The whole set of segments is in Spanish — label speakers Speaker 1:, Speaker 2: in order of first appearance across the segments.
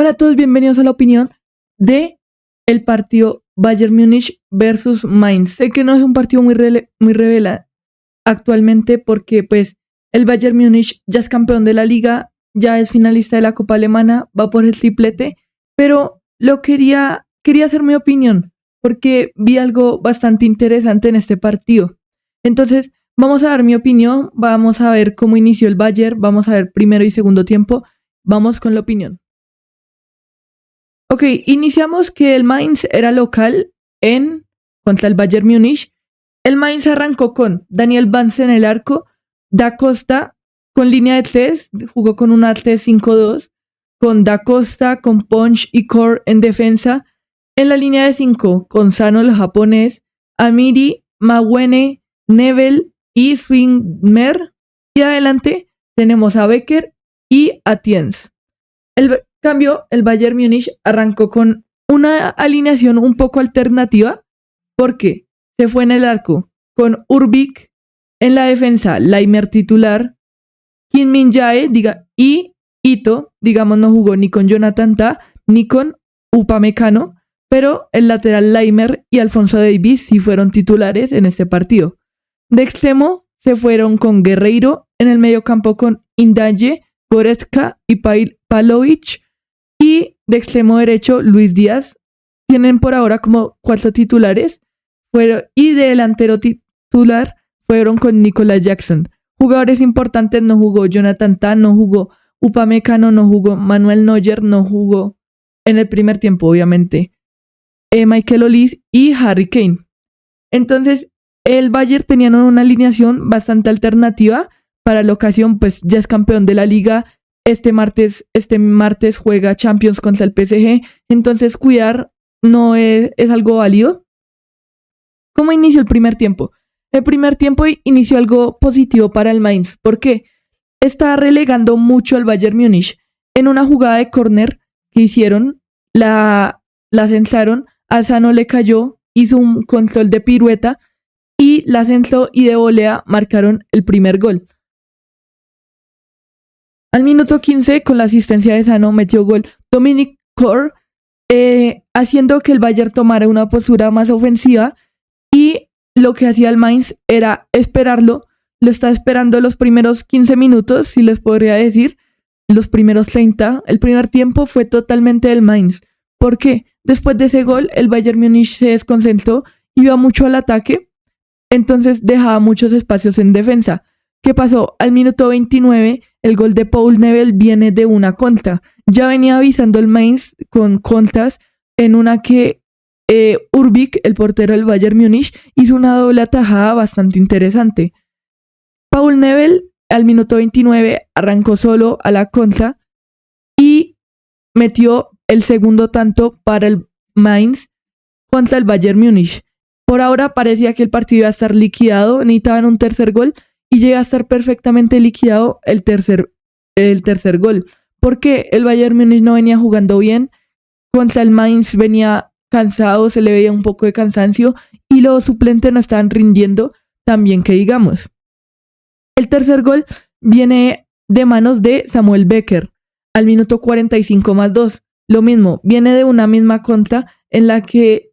Speaker 1: Hola a todos, bienvenidos a la opinión de el partido Bayern Múnich versus Mainz. Sé que no es un partido muy revela actualmente porque pues el Bayern Múnich ya es campeón de la liga, ya es finalista de la Copa Alemana, va por el triplete, pero quería hacer mi opinión porque vi algo bastante interesante en este partido. Entonces, vamos a dar mi opinión, vamos a ver cómo inició el Bayern, vamos a ver primero y segundo tiempo, vamos con la opinión. Ok, iniciamos que el Mainz era local contra el Bayern Múnich. El Mainz arrancó con Daniel Vance en el arco, Da Costa con línea de 3, jugó con una 3-5-2, con Da Costa, con Punch y Core en defensa. En la línea de 5, con Sano el japonés, Amiri, Mawene, Nebel y Swingmer. Y adelante tenemos a Becker y a Tiens. El cambio, el Bayern Múnich arrancó con una alineación un poco alternativa porque se fue en el arco con Urbik, en la defensa Laimer titular, Kim Min-jae y Ito, digamos, no jugó ni con Jonathan Tah ni con Upamecano, pero el lateral Laimer y Alphonso Davies sí fueron titulares en este partido. De extremo se fueron con Guerreiro, en el mediocampo con Indaye, Goretzka y Pavlovic, y de extremo derecho Luis Díaz. Tienen por ahora como 4 titulares, y de delantero titular fueron con Nicolas Jackson. Jugadores importantes: no jugó Jonathan Tah, no jugó Upamecano, no jugó Manuel Neuer, no jugó en el primer tiempo, obviamente, Michael Olise y Harry Kane. Entonces, el Bayern tenía una alineación bastante alternativa para la ocasión, pues ya es campeón de la liga. Este martes juega Champions contra el PSG, entonces cuidar no es algo válido. ¿Cómo inició el primer tiempo? El primer tiempo inició algo positivo para el Mainz, porque está relegando mucho al Bayern Múnich. En una jugada de córner que hicieron, la censaron, a Sano le cayó, hizo un control de pirueta y la censó y de volea marcaron el primer gol. Al minuto 15, con la asistencia de Sano, metió gol Dominic Core, haciendo que el Bayern tomara una postura más ofensiva, y lo que hacía el Mainz era esperarlo. Lo está esperando los primeros 15 minutos, si les podría decir, los primeros 30. El primer tiempo fue totalmente del Mainz. ¿Por qué? Después de ese gol, el Bayern Múnich se desconcentró, iba mucho al ataque, entonces dejaba muchos espacios en defensa. ¿Qué pasó? Al minuto 29, el gol de Paul Nebel viene de una contra. Ya venía avisando el Mainz con contras, en una que Urbik, el portero del Bayern Múnich, hizo una doble atajada bastante interesante. Paul Nebel, al minuto 29, arrancó solo a la contra y metió el segundo tanto para el Mainz contra el Bayern Múnich. Por ahora parecía que el partido iba a estar liquidado, necesitaban un tercer gol y llega a estar perfectamente liquidado el tercer gol. Porque el Bayern Múnich no venía jugando bien, contra el Mainz venía cansado, se le veía un poco de cansancio y los suplentes no estaban rindiendo tan bien que digamos. El tercer gol viene de manos de Samuel Becker al minuto 45+2. Lo mismo, viene de una misma contra en la que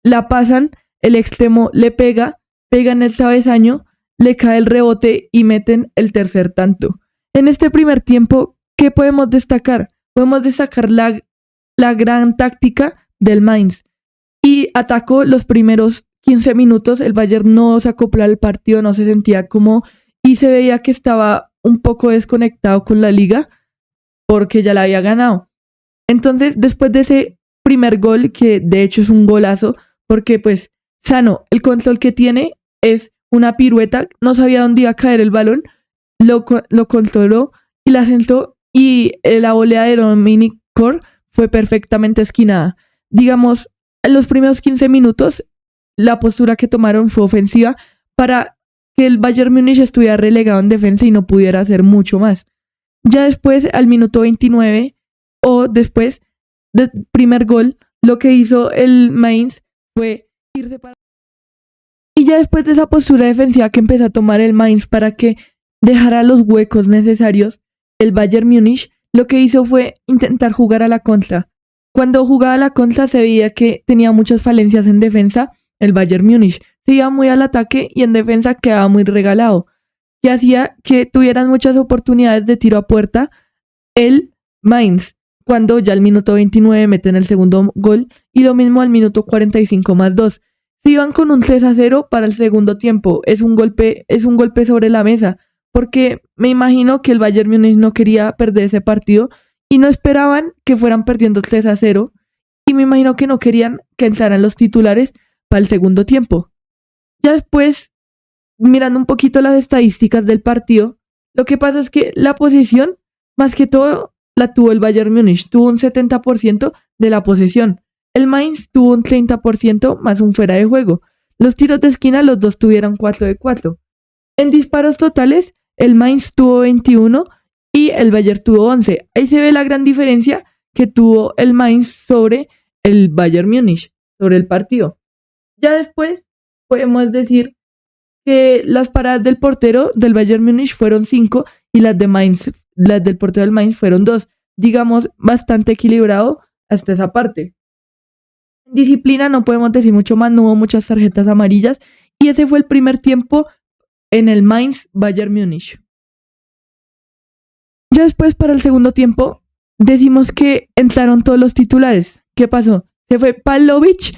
Speaker 1: la pasan, el extremo le pega en el travesaño, le cae el rebote y meten el tercer tanto. En este primer tiempo, ¿qué podemos destacar? Podemos destacar la gran táctica del Mainz. Y atacó los primeros 15 minutos, el Bayern no se acopló al partido, no se sentía como, y se veía que estaba un poco desconectado con la liga porque ya la había ganado. Entonces, después de ese primer gol, que de hecho es un golazo, porque pues Sano, el control que tiene es una pirueta, no sabía dónde iba a caer el balón, lo controló y la sentó, y la volea de Dominic Core fue perfectamente esquinada. Digamos, en los primeros 15 minutos, la postura que tomaron fue ofensiva para que el Bayern Múnich estuviera relegado en defensa y no pudiera hacer mucho más. Ya después, al minuto 29, o después del primer gol, lo que hizo el Mainz fue irse para... Y ya después de esa postura defensiva que empezó a tomar el Mainz para que dejara los huecos necesarios, el Bayern Múnich lo que hizo fue intentar jugar a la contra. Cuando jugaba a la contra se veía que tenía muchas falencias en defensa el Bayern Múnich. Se iba muy al ataque y en defensa quedaba muy regalado, que hacía que tuvieran muchas oportunidades de tiro a puerta el Mainz, cuando ya al minuto 29 meten el segundo gol y lo mismo al minuto 45 más 2. Se iban con un 3-0 para el segundo tiempo. Es un golpe sobre la mesa, porque me imagino que el Bayern Múnich no quería perder ese partido y no esperaban que fueran perdiendo 3-0 y me imagino que no querían que entraran los titulares para el segundo tiempo. Ya después, mirando un poquito las estadísticas del partido, lo que pasa es que la posesión, más que todo, la tuvo el Bayern Múnich. Tuvo un 70% de la posesión. El Mainz tuvo un 30% más un fuera de juego. Los tiros de esquina los dos tuvieron 4 de 4. En disparos totales, el Mainz tuvo 21 y el Bayern tuvo 11. Ahí se ve la gran diferencia que tuvo el Mainz sobre el Bayern Múnich, sobre el partido. Ya después podemos decir que las paradas del portero del Bayern Múnich fueron 5 y las del portero del Mainz fueron 2. Digamos, bastante equilibrado hasta esa parte. Disciplina no podemos decir mucho más, no hubo muchas tarjetas amarillas y ese fue el primer tiempo en el Mainz Bayern Múnich. Ya después para el segundo tiempo decimos que entraron todos los titulares. ¿Qué pasó? Se fue Pavlovic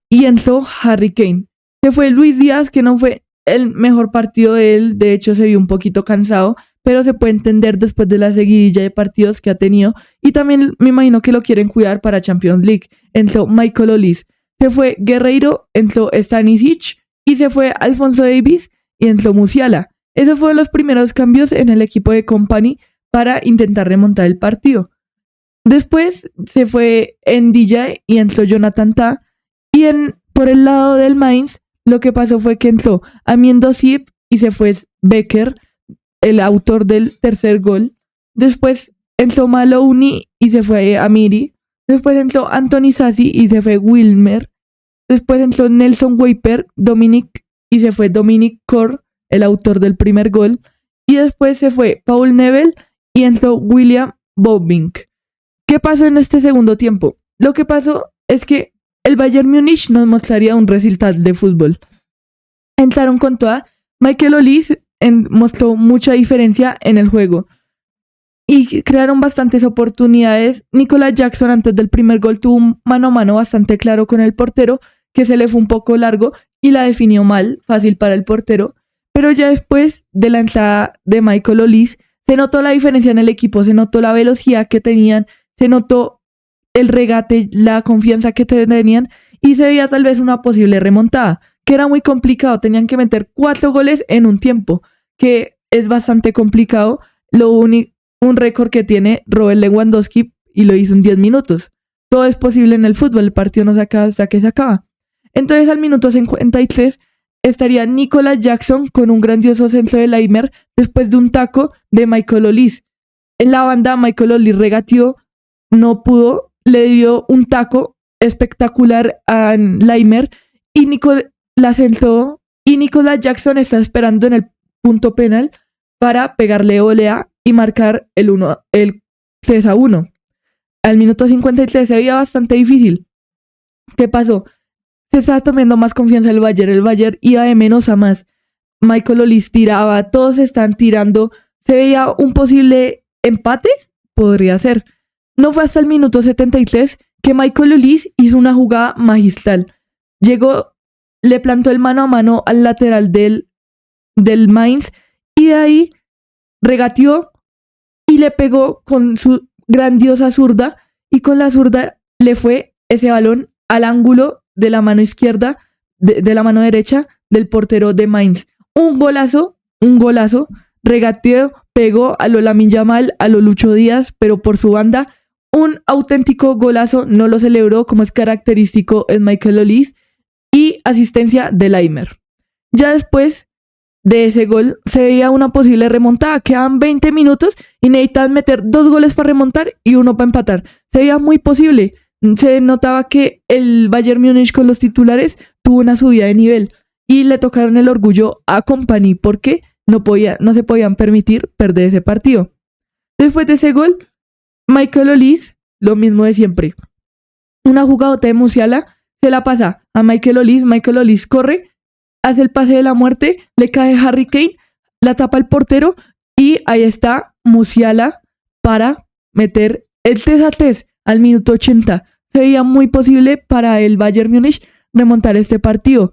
Speaker 1: y entró Harry Kane. Se fue Luis Díaz, que no fue el mejor partido de él, de hecho se vio un poquito cansado, pero se puede entender después de la seguidilla de partidos que ha tenido y también me imagino que lo quieren cuidar para Champions League. Entró Michael Olise, se fue Guerreiro, entró Stanisic y se fue Alphonso Davies y entró Musiala. Esos fueron los primeros cambios en el equipo de Kompany para intentar remontar el partido. Después se fue Ndiaye y entró Jonathan Tah y por el lado del Mainz lo que pasó fue que entró Amine Dosib y se fue Becker, el autor del tercer gol. Después entró Maloney y se fue Amiri. Después entró Anthony Sassi y se fue Wilmer. Después entró Nelson Weiper, Dominic y se fue Dominic Kor, el autor del primer gol. Y después se fue Paul Nebel y entró William Bobbing. ¿Qué pasó en este segundo tiempo? Lo que pasó es que el Bayern Múnich nos mostraría un resultado de fútbol. Entraron con toda. Michael Olise mostró mucha diferencia en el juego y crearon bastantes oportunidades. Nicolas Jackson antes del primer gol tuvo un mano a mano bastante claro con el portero que se le fue un poco largo y la definió mal, fácil para el portero, pero ya después de la entrada de Michael Olise se notó la diferencia en el equipo, se notó la velocidad que tenían, se notó el regate, la confianza que tenían y se veía tal vez una posible remontada, que era muy complicado, tenían que meter 4 goles en un tiempo, que es bastante complicado, un récord que tiene Robert Lewandowski y lo hizo en 10 minutos. Todo es posible en el fútbol, el partido no se acaba hasta que se acaba. Entonces al minuto 53 estaría Nicolas Jackson con un grandioso centro de Laimer después de un taco de Michael Olise. En la banda Michael Olise regateó, no pudo, le dio un taco espectacular a Laimer y la sentó y Nicolas Jackson está esperando en el punto penal para pegarle volea y marcar el 3-1. Al minuto 53 se veía bastante difícil. ¿Qué pasó? Se estaba tomando más confianza el Bayern iba de menos a más. Michael Olise tiraba, todos están tirando, se veía un posible empate, podría ser. No fue hasta el minuto 73 que Michael Olise hizo una jugada magistral. Llegó, le plantó el mano a mano al lateral del Mainz y de ahí regateó y le pegó con su grandiosa zurda y con la zurda le fue ese balón al ángulo de la mano izquierda, de la mano derecha del portero de Mainz. Un golazo, regateó, pegó a lo Lamine Yamal, a lo Lucho Díaz, pero por su banda, un auténtico golazo, no lo celebró como es característico en Michael Olise y asistencia de Laimer. Ya después de ese gol se veía una posible remontada, quedaban 20 minutos y necesitaban meter 2 goles para remontar y 1 para empatar. Se veía muy posible. Se notaba que el Bayern Múnich con los titulares tuvo una subida de nivel y le tocaron el orgullo a Kompany porque no se podían permitir perder ese partido. Después de ese gol, Michael Olise, lo mismo de siempre. Una jugadota de Musiala se la pasa a Michael Olise corre, hace el pase de la muerte, le cae Harry Kane, la tapa el portero y ahí está Musiala para meter el 3-3 al minuto 80. Se veía muy posible para el Bayern Múnich remontar este partido.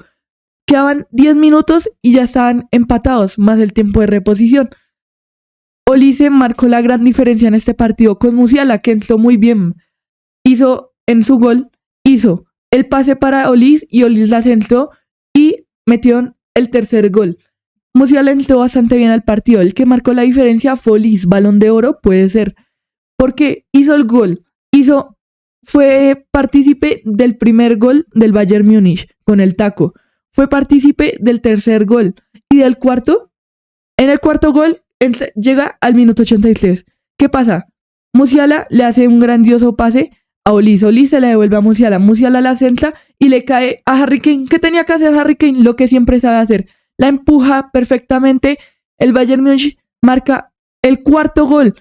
Speaker 1: Quedaban 10 minutos y ya estaban empatados, más el tiempo de reposición. Olise marcó la gran diferencia en este partido con Musiala, que entró muy bien. Hizo el pase para Olise y Olise la centró y metieron el tercer gol. Musiala entró bastante bien al partido. El que marcó la diferencia fue Olise, Balón de Oro puede ser, porque hizo el gol, fue partícipe del primer gol del Bayern Múnich con el taco, fue partícipe del tercer gol y del cuarto. En el cuarto gol llega al minuto 83. ¿Qué pasa? Musiala le hace un grandioso pase a Olise. Olise se la devuelve a Musiala. Musiala la centra y le cae a Harry Kane. ¿Qué tenía que hacer Harry Kane? Lo que siempre sabe hacer. La empuja perfectamente. El Bayern Múnich marca el cuarto gol.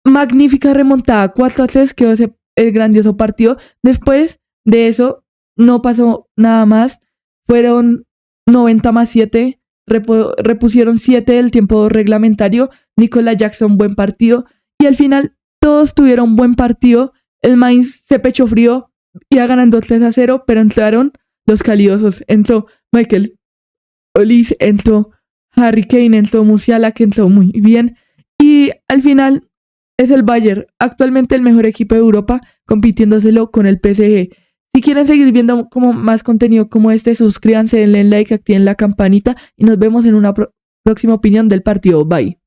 Speaker 1: Magnífica remontada. 4-3 quedó el grandioso partido. Después de eso no pasó nada más. Fueron 90 más 7. Repusieron 7 del tiempo reglamentario. Nicolas Jackson, buen partido. Y al final todos tuvieron buen partido. El Mainz se pechó frío, iba ganando 3-0, pero entraron los calidosos. Entró Michael Olise, entró Harry Kane, entró Musiala, que entró muy bien. Y al final es el Bayern, actualmente el mejor equipo de Europa, compitiéndoselo con el PSG. Si quieren seguir viendo como más contenido como este, suscríbanse, denle like, activen la campanita y nos vemos en una próxima opinión del partido. Bye.